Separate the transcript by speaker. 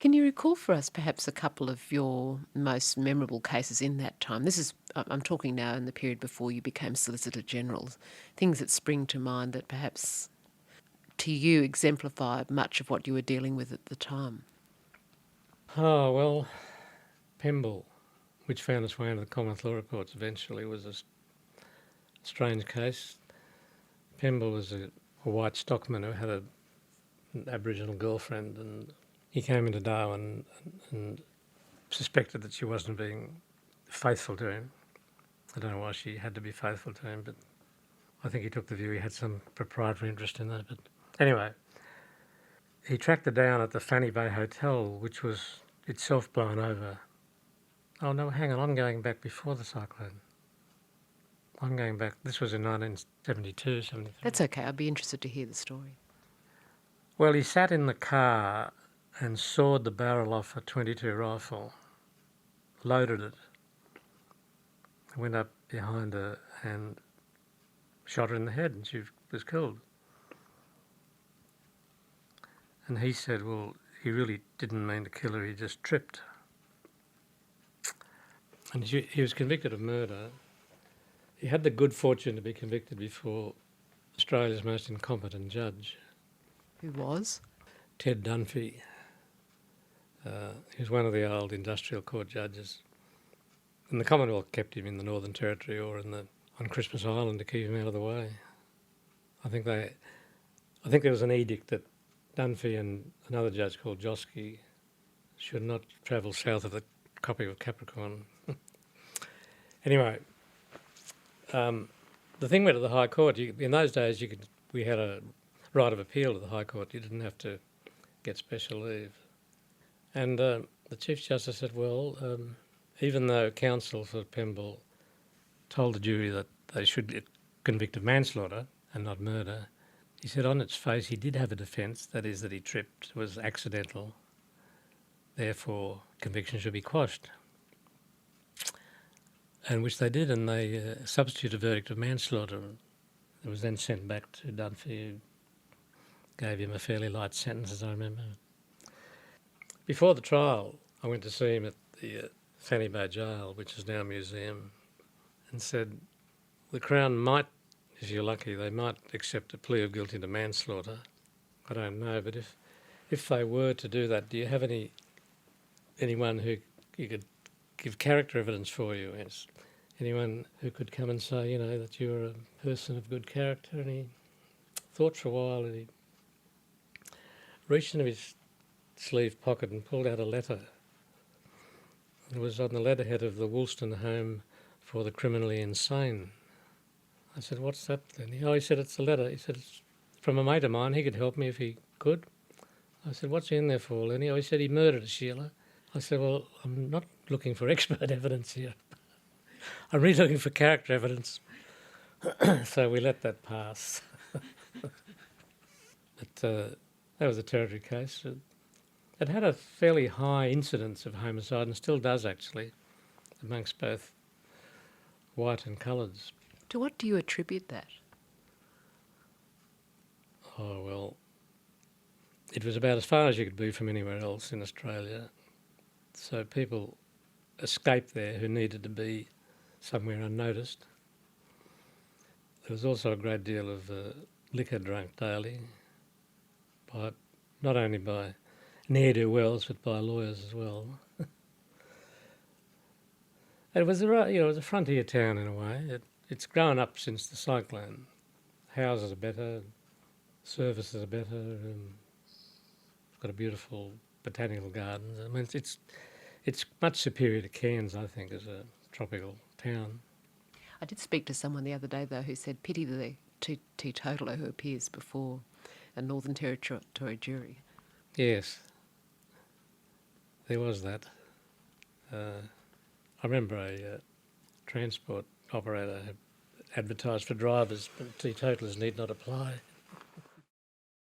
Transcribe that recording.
Speaker 1: Can you recall for us perhaps a couple of your most memorable cases in that time? I'm talking now in the period before you became Solicitor General, things that spring to mind that perhaps to you exemplify much of what you were dealing with at the time.
Speaker 2: Oh, well, Pemble, which found its way into the Commonwealth Law Reports eventually, was a strange case. Pemble was a white stockman who had an Aboriginal girlfriend, and he came into Darwin and suspected that she wasn't being faithful to him. I don't know why she had to be faithful to him, but I think he took the view he had some proprietary interest in that. But anyway, he tracked her down at the Fanny Bay Hotel, which was itself blown over. Oh no, hang on, I'm going back before the cyclone. I'm going back, this was in 1972, 73.
Speaker 1: That's okay, I'd be interested to hear the story.
Speaker 2: Well, he sat in the car and sawed the barrel off a .22 rifle, loaded it, went up behind her and shot her in the head, and she was killed. And he said, well, he really didn't mean to kill her, he just tripped. And he was convicted of murder. He had the good fortune to be convicted before Australia's most incompetent judge.
Speaker 1: Who was?
Speaker 2: Ted Dunphy. He was one of the old industrial court judges. And the Commonwealth kept him in the Northern Territory or on Christmas Island to keep him out of the way. I think there was an edict that Dunphy and another judge called Josky should not travel south of the Tropic of Capricorn. Anyway, the thing went to the High Court. In those days, we had a right of appeal to the High Court. You didn't have to get special leave. And the Chief Justice said, well, even though counsel for Pemble told the jury that they should convict of manslaughter and not murder, he said on its face he did have a defence, that is that he tripped, it was accidental, therefore conviction should be quashed. And which they did, and they substituted a verdict of manslaughter. It was then sent back to Dunphy, who gave him a fairly light sentence, as I remember. Before the trial, I went to see him at the Fanny Bay Jail, which is now a museum, and said, the Crown might, if you're lucky, they might accept a plea of guilty to manslaughter. I don't know, but if they were to do that, do you have anyone who you could give character evidence for you? Yes. Anyone who could come and say, that you're a person of good character? And he thought for a while, and he reached into his sleeve pocket and pulled out a letter. It was on the letterhead of the Woolston Home for the Criminally Insane. I said, what's that then? He said, it's a letter. He said, it's from a mate of mine. He could help me if he could. I said, what's he in there for, Lenny? He said he murdered a Sheila. I said, well, I'm not looking for expert evidence here. I'm really looking for character evidence. So we let that pass. But that was a territory case. It had a fairly high incidence of homicide, and still does actually, amongst both white and coloureds.
Speaker 1: To what do you attribute that?
Speaker 2: Oh, well, it was about as far as you could be from anywhere else in Australia. So people escaped there who needed to be somewhere unnoticed. There was also a great deal of liquor drunk daily, not only by ne'er-do-wells but by lawyers as well. It was a frontier town in a way. It's grown up since the cyclone. Houses are better, services are better. It's got a beautiful botanical gardens. I mean, it's much superior to Cairns, I think, as a tropical town.
Speaker 1: I did speak to someone the other day, though, who said pity the teetotaler who appears before a Northern Territory jury.
Speaker 2: Yes, there was that. I remember a transport operator had advertised for drivers, but teetotalers need not apply.